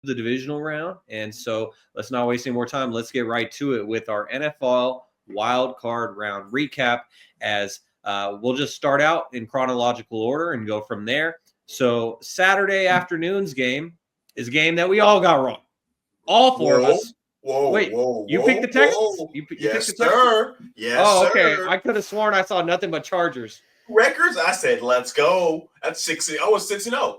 the divisional round. And so let's not waste any more time. Let's get right to it with our NFL wild card round recap, as we'll just start out in chronological order and go from there. So Saturday afternoon's game is a game that we all got wrong. All four of us. Wait, you picked the Texans? You yes, picked the Texans? Sir. Yes, oh, sir. okay. I could have sworn I saw nothing but Chargers. Records, I said, let's go. That's 6. I was 6-0.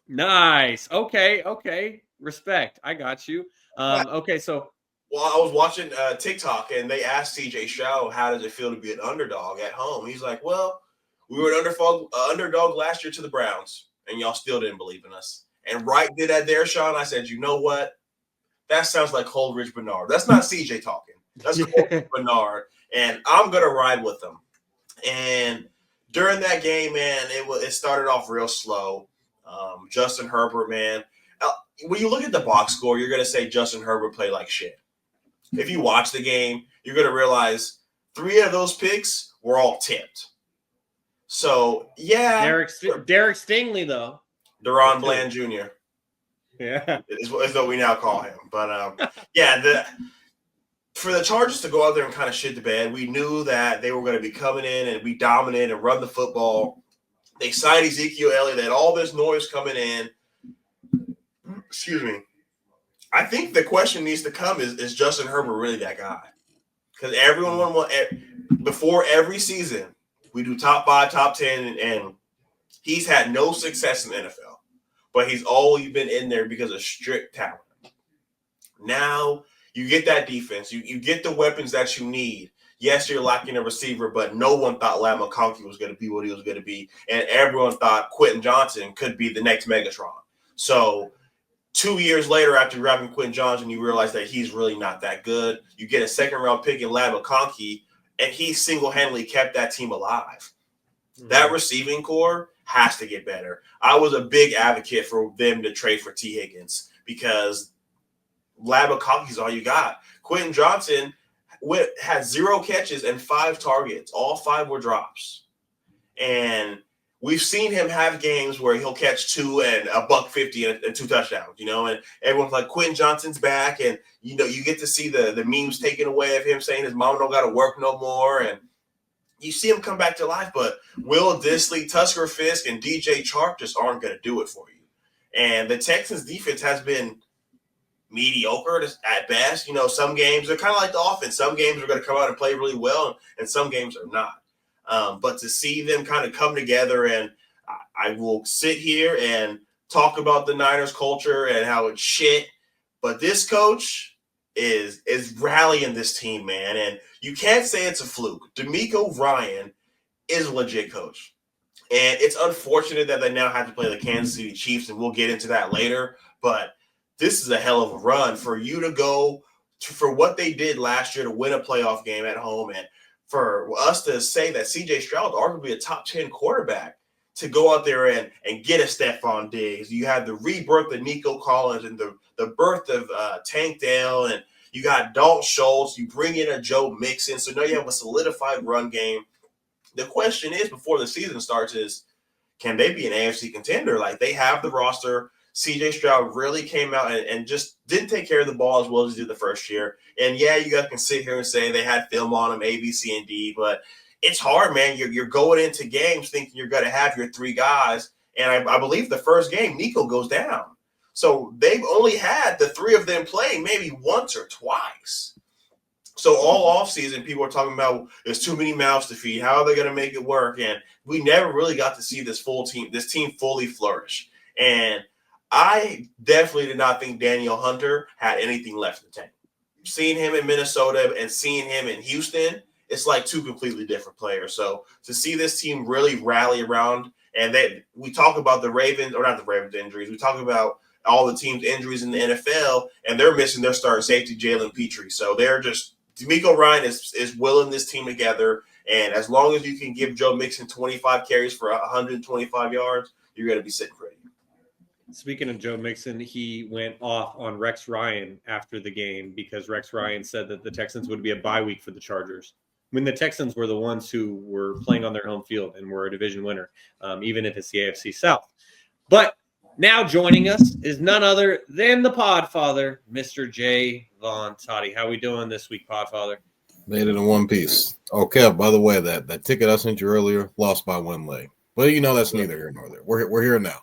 Nice. Okay. Respect. I got you. Okay, so. Well, I was watching TikTok, and they asked CJ Shaun, how does it feel to be an underdog at home? He's like, well, we were an underdog last year to the Browns, and y'all still didn't believe in us. And Wright did that there, Shaun. I said, you know what? That sounds like Coleridge Bernard. That's not CJ talking. That's Coleridge Bernard, and I'm going to ride with them. And during that game, man, it started off real slow. Justin Herbert, man. When you look at the box score, you're going to say Justin Herbert played like shit. If you watch the game, you're going to realize 3 of those picks were all tipped. So, yeah. Derek Stingley, though. Deron Bland Jr. Yeah. Is what we now call him. But, yeah, for the Chargers to go out there and kind of shit the bed, we knew that they were going to be coming in and be dominant and run the football. They signed Ezekiel Elliott. They had all this noise coming in. Excuse me. I think the question needs to come is Justin Herbert really that guy? Because everyone before every season, we do top 5, top 10, and he's had no success in the NFL. But he's always been in there because of strict talent. Now you get that defense. You get the weapons that you need. Yes, you're lacking a receiver, but no one thought Ladd McConkey was going to be what he was going to be. And everyone thought Quentin Johnson could be the next Megatron. So 2 years later, after grabbing Quentin Johnson, you realize that he's really not that good. You get a second-round pick in Ladd McConkey, and he single-handedly kept that team alive. Mm-hmm. That receiving core has to get better. I was a big advocate for them to trade for T. Higgins because Ladd McConkey's all you got. Quentin Johnson had 0 catches and 5 targets. All 5 were drops. And we've seen him have games where he'll catch 2 and $150 and 2 touchdowns, and everyone's like, Quentin Johnson's back. And, you get to see the memes taken away of him saying his mom don't got to work no more. And you see him come back to life, but Will Dissly, Tusker Fisk, and DJ Chark just aren't going to do it for you. And the Texans defense has been mediocre at best. Some games are kind of like the offense. Some games are going to come out and play really well, and some games are not. But to see them kind of come together, and I will sit here and talk about the Niners culture and how it's shit, but this coach is rallying this team, man, and you can't say it's a fluke. DeMeco Ryan is a legit coach, and it's unfortunate that they now have to play the Kansas City Chiefs, and we'll get into that later, but this is a hell of a run for you to go for what they did last year to win a playoff game at home, and for us to say that C.J. Stroud, arguably a top 10 quarterback, to go out there and get a Stephon Diggs. You have the rebirth of Nico Collins and the birth of Tank Dell, and you got Dalton Schultz. You bring in a Joe Mixon, so now you have a solidified run game. The question is, before the season starts, is can they be an AFC contender? Like, they have the roster. C.J. Stroud really came out and just didn't take care of the ball as well as he did the first year. And, yeah, you guys can sit here and say they had film on him, A, B, C, and D, but it's hard, man. You're going into games thinking you're going to have your 3 guys, and I believe the first game, Nico goes down. So they've only had the 3 of them playing maybe once or twice. So all offseason, people are talking about there's too many mouths to feed. How are they going to make it work? And we never really got to see this team fully flourish. And I definitely did not think Daniel Hunter had anything left in the tank. Seeing him in Minnesota and seeing him in Houston, it's like 2 completely different players. So to see this team really rally around, and that we talk about the Ravens, or not the Ravens injuries, we talk about all the teams' injuries in the NFL, and they're missing their starting safety, Jalen Petrie. So they're just – DeMeco Ryan is willing this team together, and as long as you can give Joe Mixon 25 carries for 125 yards, you're going to be sitting pretty. Speaking of Joe Mixon, he went off on Rex Ryan after the game because Rex Ryan said that the Texans would be a bye week for the Chargers. When the Texans were the ones who were playing on their home field and were a division winner, even if it's the AFC South. But Now joining us is none other than the Podfather, Mr. Jaevon. Toddy, how we doing this week, Podfather? Made it in one piece. Okay, by the way, that ticket I sent you earlier, lost by one leg. But that's neither here nor there. We're here now.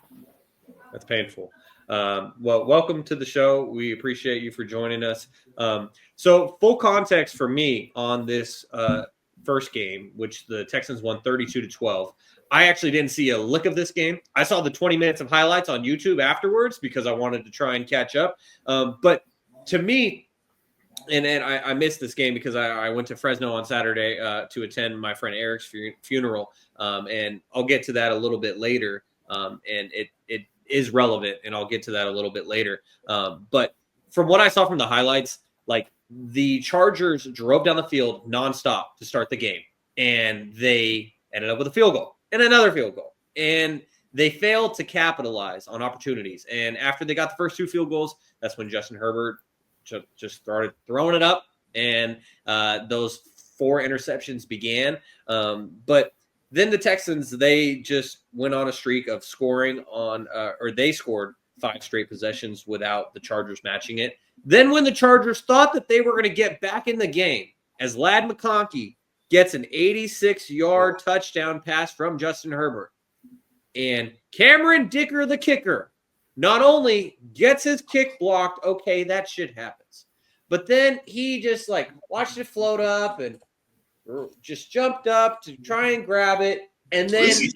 That's painful. Well, welcome to the show. We appreciate you for joining us. So full context for me on this first game, which the Texans won 32-12. I actually didn't see a lick of this game. I saw the 20 minutes of highlights on YouTube afterwards because I wanted to try and catch up. But to me, and I missed this game because I went to Fresno on Saturday to attend my friend Eric's funeral. And I'll get to that a little bit later. And it is relevant, and I'll get to that a little bit later. But from what I saw from the highlights, like the Chargers drove down the field nonstop to start the game, and they ended up with a field goal and another field goal, and they failed to capitalize on opportunities. And after they got the first two field goals, that's when Justin Herbert just started throwing it up, and those 4 interceptions began. But then the Texans, they just went on a streak of scoring or they scored 5 straight possessions without the Chargers matching it. Then when the Chargers thought that they were going to get back in the game, as Ladd McConkey gets an 86-yard touchdown pass from Justin Herbert, and Cameron Dicker, the kicker, not only gets his kick blocked, okay, that shit happens, but then he just watched it float up and just jumped up to try and grab it, and then he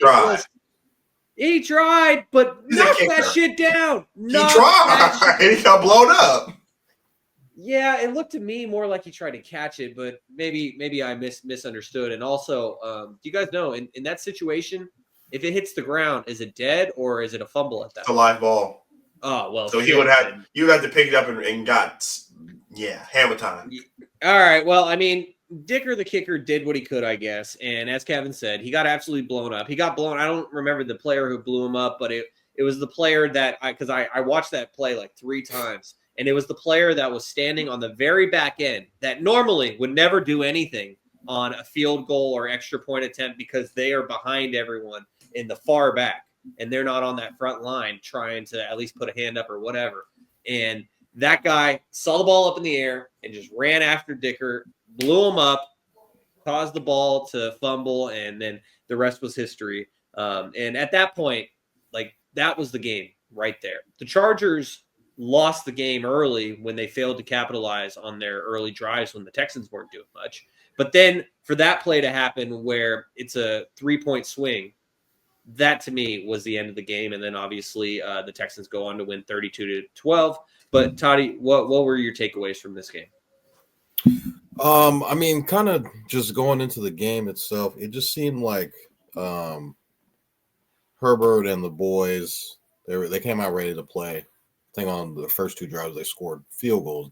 tried, but knocked that shit down. He tried. He got blown up. Yeah, it looked to me more like he tried to catch it, but maybe I misunderstood. And also, do you guys know in that situation, if it hits the ground, is it dead or is it a fumble at that? It's a live ball. Oh well. So you would have to pick it up and got hammer time. All right. Well, I mean, Dicker the kicker did what he could, I guess. And as Kevin said, he got absolutely blown up. He got blown. I don't remember the player who blew him up, but it was the player that because I watched that play like 3 times. And it was the player that was standing on the very back end that normally would never do anything on a field goal or extra point attempt because they are behind everyone in the far back. And they're not on that front line trying to at least put a hand up or whatever. And that guy saw the ball up in the air and just ran after Dicker, blew him up, caused the ball to fumble, and then the rest was history. And at that point, that was the game right there. The Chargers lost the game early when they failed to capitalize on their early drives when the Texans weren't doing much. But then for that play to happen where it's a 3-point swing, that to me was the end of the game. And then obviously the Texans go on to win 32-12. But Toddy, what were your takeaways from this game? I mean, kind of just going into the game itself, it just seemed like Herbert and the boys, they came out ready to play. I think on the first 2 drives they scored field goals,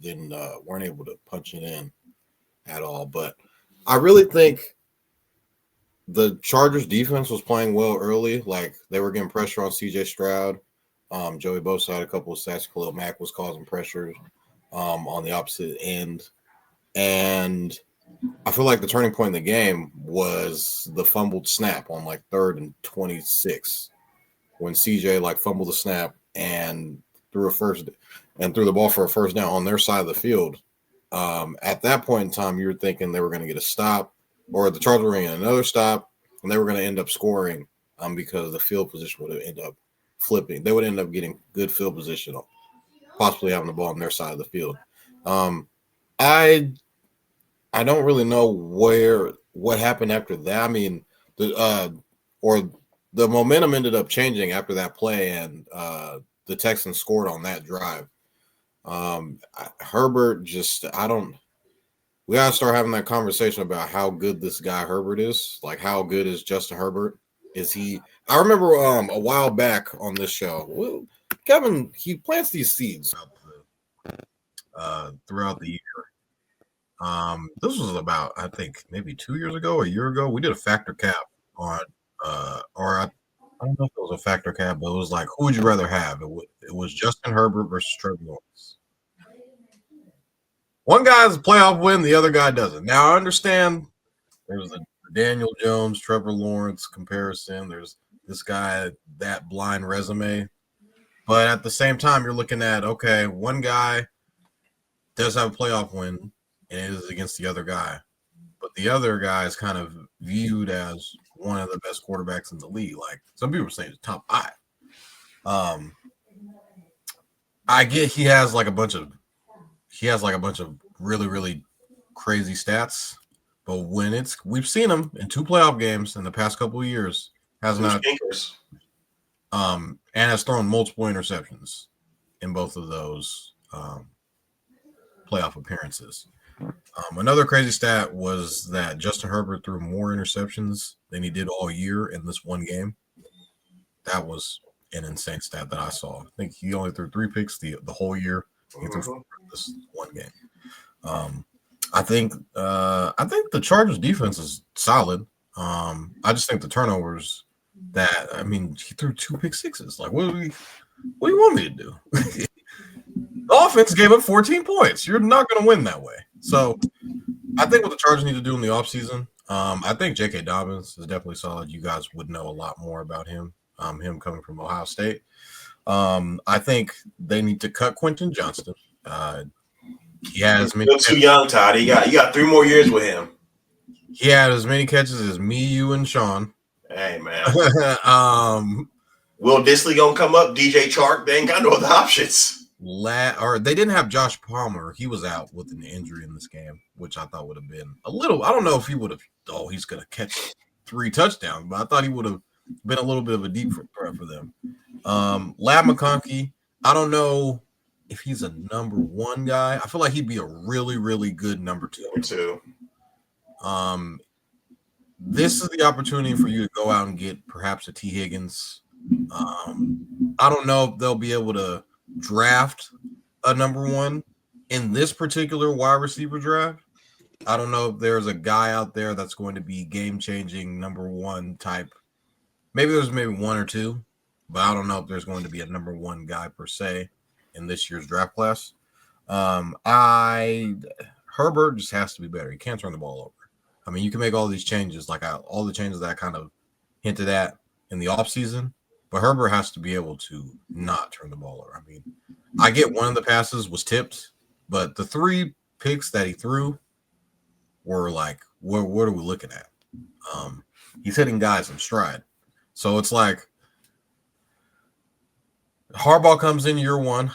weren't able to punch it in at all. But I really think the Chargers defense was playing well early. Like they were getting pressure on CJ Stroud. Joey Bosa had a couple of sacks. Khalil Mack was causing pressures on the opposite end. And I feel like the turning point in the game was the fumbled snap on 3rd and 26 when CJ fumbled the snap and threw the ball for a first down on their side of the field. At that point in time, you were thinking they were going to get a stop, or the Chargers were going to get another stop, and they were going to end up scoring because the field position would have ended up flipping. They would end up getting good field position, possibly having the ball on their side of the field. I don't really know what happened after that. I mean, the momentum ended up changing after that play, and the Texans scored on that drive. Herbert we got to start having that conversation about how good this guy Herbert is. How good is Justin Herbert? I remember a while back on this show, Kevin, he plants these seeds throughout the year. This was about, I think, maybe 2 years ago, a year ago. We did a factor cap on, I don't know if it was a factor cap, but it was who would you rather have? It was Justin Herbert versus Trevor Lawrence. One guy has a playoff win, the other guy doesn't. Now, I understand there's the Daniel Jones, Trevor Lawrence comparison. There's this guy, that blind resume. But at the same time, you're looking at, okay, one guy does have a playoff win, and it is against the other guy. But the other guy is kind of viewed as one of the best quarterbacks in the league. Like some people are saying, top 5. I get he has like a bunch of really, really crazy stats, but when we've seen him in 2 playoff games in the past couple of years, has not and has thrown multiple interceptions in both of those playoff appearances. Another crazy stat was that Justin Herbert threw more interceptions than he did all year in this one game. That was an insane stat that I saw. I think he only threw 3 picks the whole year. He threw this one game. I think the Chargers defense is solid. I just think the turnovers he threw 2 pick sixes. Like, what do you want me to do? The offense gave up 14 points. You're not going to win that way. So I think what the Chargers need to do in the offseason, I think J.K. Dobbins is definitely solid. You guys would know a lot more about him, him coming from Ohio State. I think they need to cut Quentin Johnston. He had as many. Too young, Todd. You got 3 more years with him. He had as many catches as me, you, and Shaun. Hey, man. Will Disley gonna come up? DJ Chark? They ain't got no other options. They didn't have Josh Palmer. He was out with an injury in this game, which I thought would have been a little. I don't know if he would have. Oh, he's gonna catch 3 touchdowns, but I thought he would have been a little bit of a deep threat for them. Lab McConkey. I don't know if he's a number 1 guy. I feel like he'd be a really, really good number 2. This is the opportunity for you to go out and get perhaps a T. Higgins. I don't know if they'll be able to draft a number 1 in this particular wide receiver draft. I don't know if there's a guy out there that's going to be game-changing number 1 type. Maybe there's 1 or 2, but I don't know if there's going to be a number 1 guy per se in this year's draft class. Herbert just has to be better. He can't turn the ball over. I mean, you can make all these changes, all the changes that I kind of hinted at in the offseason, but Herbert has to be able to not turn the ball over. I mean, I get one of the passes was tipped, but the 3 picks that he threw were like, what are we looking at? He's hitting guys in stride. So it's like Harbaugh comes in year 1.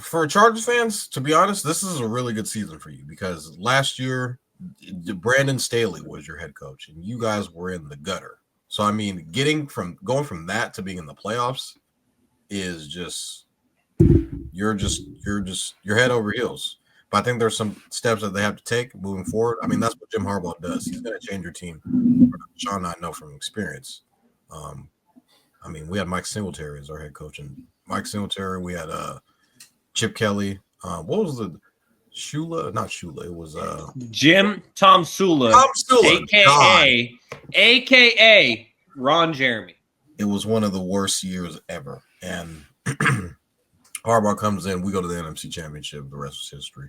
For Chargers fans, to be honest, this is a really good season for you because last year Brandon Staley was your head coach, and you guys were in the gutter. So I mean, going from that to being in the playoffs is just you're head over heels. But I think there's some steps that they have to take moving forward. I mean, that's what Jim Harbaugh does. He's going to change your team. Shaun and I know from experience. I mean, we had Mike Singletary as our head coach, and Mike Singletary. We had Chip Kelly. What was the Shula? Not Shula. It was Tom Sula, aka Ron Jeremy. It was one of the worst years ever, and Harbaugh comes in. We go to the NFC Championship. The rest is history.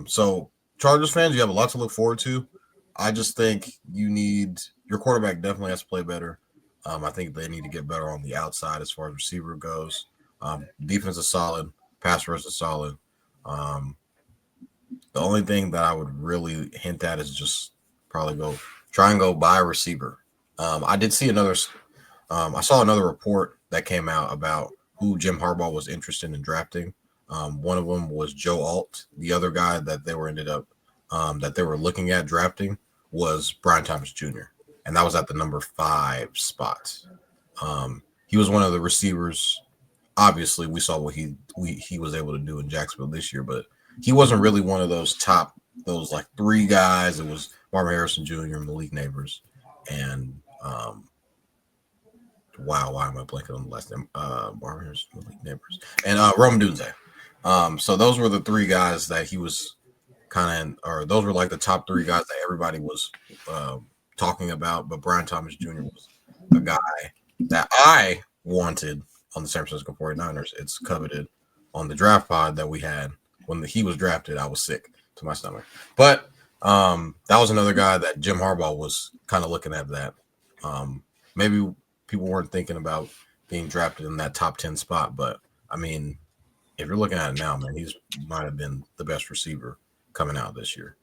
So Chargers fans, you have a lot to look forward to. I just think your quarterback definitely has to play better. I think they need to get better on the outside as far as receiver goes. Defense is solid. Pass rush is solid. The only thing that I would really hint at is just probably try and go buy a receiver. I did see I saw another report that came out about who Jim Harbaugh was interested in drafting. One of them was Joe Alt. The other guy that they were looking at drafting was Brian Thomas Jr., and that was at the number 5 spot. He was one of the receivers. Obviously, we saw what he was able to do in Jacksonville this year, but he wasn't really one of those like 3 guys. It was Marvin Harrison Jr., Malik Neighbors, and why am I blanking on the last name? Marvin Harrison, Malik Neighbors, and Rome Dunze. So those were the 3 guys that he was those were like the top 3 guys that everybody was talking about. But Brian Thomas Jr. was a guy that I wanted on the San Francisco 49ers. It's coveted on the draft pod that we had when he was drafted. I was sick to my stomach, but that was another guy that Jim Harbaugh was kind of looking at that. Maybe people weren't thinking about being drafted in that top 10 spot. But I mean, if you're looking at it now, man, he's might have been the best receiver coming out this year.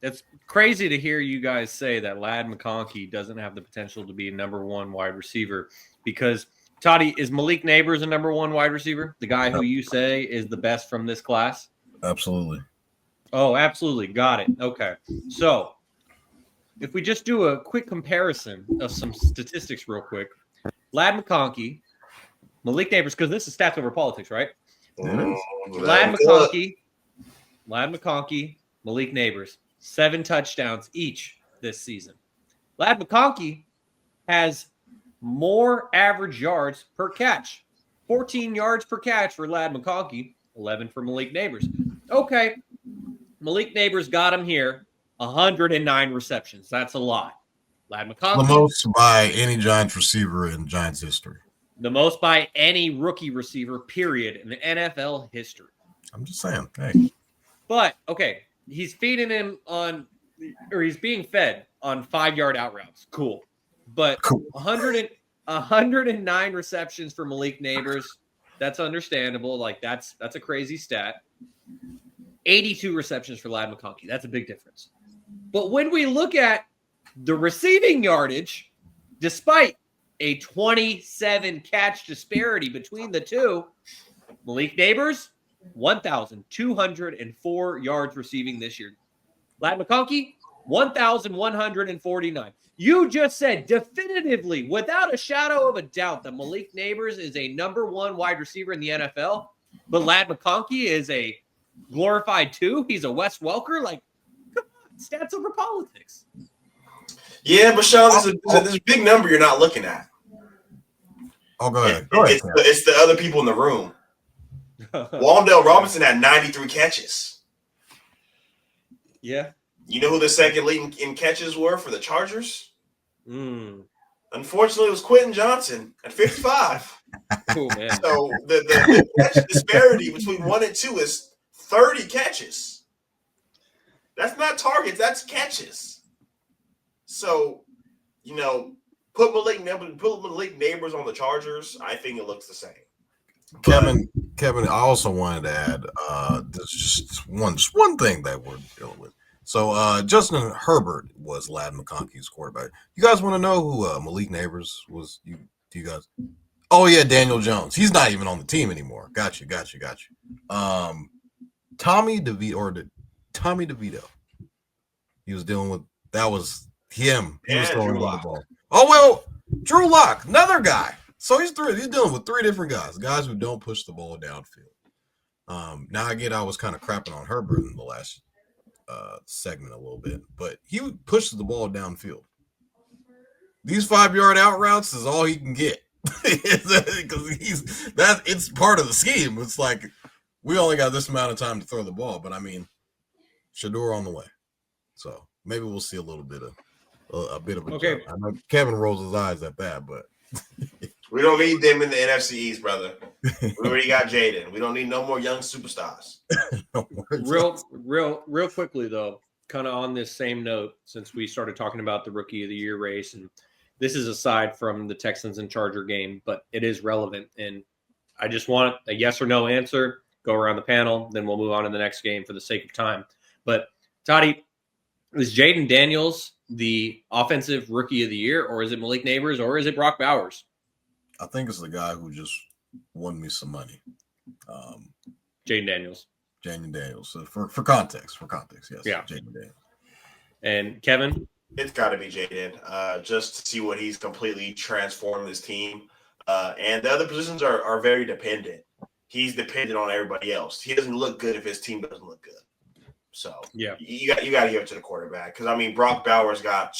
It's crazy to hear you guys say that Ladd McConkey doesn't have the potential to be a number one wide receiver because Toddy, is Malik Neighbors a number one wide receiver? The guy who you say is the best from this class? Absolutely. Oh, absolutely. Got it. Okay. So if we just do a quick comparison of some statistics real quick, Ladd McConkey, Malik Neighbors, because this is stats over politics, right? Ladd McConkey, Malik Neighbors, 7 touchdowns each this season. Ladd McConkey has more average yards per catch. 14 yards per catch for Ladd McConkey, 11 for Malik Neighbors. Okay, Malik Neighbors got him here, 109 receptions. That's a lot. Ladd McConkey. The most by any Giants receiver in Giants history. The most by any rookie receiver, period, in the NFL history. I'm just saying. Hey. But, okay, he's feeding him on, or he's being fed on 5-yard out routes. Cool. But 109 receptions for Malik Neighbors, that's understandable. Like, that's a crazy stat. 82 receptions for Ladd McConkey. That's a big difference. But when we look at the receiving yardage, despite a 27 catch disparity between the two, Malik Neighbors, 1,204 yards receiving this year. Ladd McConkey, 1,149. You just said definitively, without a shadow of a doubt, that Malik Neighbors is a number one wide receiver in the NFL, but Ladd McConkey is a glorified 2. He's a Wes Welker. Like, come on, stats over politics. Yeah, but Shaun, there's a big number you're not looking at. Oh, go ahead. It's the other people in the room. Wan'Dale Robinson had 93 catches. Yeah. You know who the second lead in catches were for the Chargers? Unfortunately, it was Quentin Johnson at 55. Cool, man. So the catch disparity between 1 and 2 is 30 catches. That's not targets, that's catches. So, put Malik Neighbors on the Chargers, I think it looks the same. Kevin, I also wanted to add there's just one thing that we're dealing with. So Justin Herbert was Ladd McConkey's quarterback. You guys want to know who Malik Neighbors was? Do you guys? Oh yeah, Daniel Jones. He's not even on the team anymore. Got you. Tommy DeVito. He was dealing with that was him. He was throwing the ball. Oh well, Drew Lock, another guy. So he's dealing with 3 different guys who don't push the ball downfield. Now again, I was kind of crapping on Herbert in the last segment a little bit, but he pushes the ball downfield. These 5-yard out routes is all he can get because it's part of the scheme. It's like we only got this amount of time to throw the ball, but I mean, Shador on the way, so maybe we'll see a little bit of a okay. jump. I know Kevin rolls his eyes at that, but we don't need them in the NFC East, brother. We already got Jaden. We don't need no more young superstars. Real quickly though, kind of on this same note, since we started talking about the Rookie of the Year race, and this is aside from the Texans and Charger game, but it is relevant, and I just want a yes or no answer. Go around the panel, then we'll move on to the next game for the sake of time. But Toddy, is Jaden Daniels the offensive Rookie of the Year, or is it Malik Neighbors, or is it Brock Bowers? I think it's the guy who just won me some money. Jaden Daniels. So for context, yes. Yeah. Jaden Daniels. And Kevin? It's got to be Jaden, just to see what he's completely transformed this team. And the other positions are very dependent. He's dependent on everybody else. He doesn't look good if his team doesn't look good. So yeah, you got to give it to the quarterback, because I mean Brock Bowers got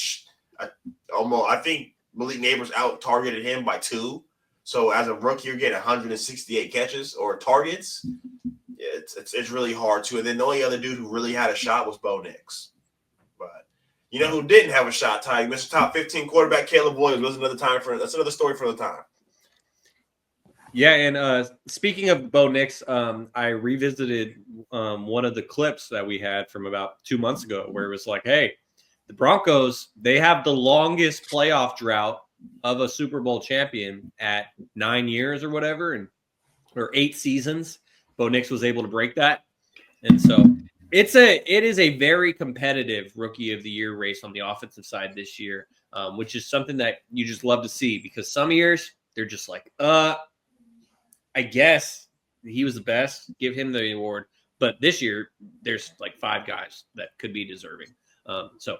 almost. I think Malik Neighbors out targeted him by 2. So as a rookie, you're getting 168 catches or targets. It's really hard to. And then the only other dude who really had a shot was Bo Nix. But you know who didn't have a shot? Ty, Mr. Top 15 quarterback Caleb Williams. That's another story for the time. Yeah, and speaking of Bo Nix, I revisited one of the clips that we had from about 2 months ago, where it was like, hey, the Broncos, they have the longest playoff drought of a Super Bowl champion at 9 years or whatever, or 8 seasons. Bo Nix was able to break that. And so it is a very competitive Rookie of the Year race on the offensive side this year, which is something that you just love to see, because some years they're just like, I guess he was the best, give him the award. But this year there's like 5 guys that could be deserving. So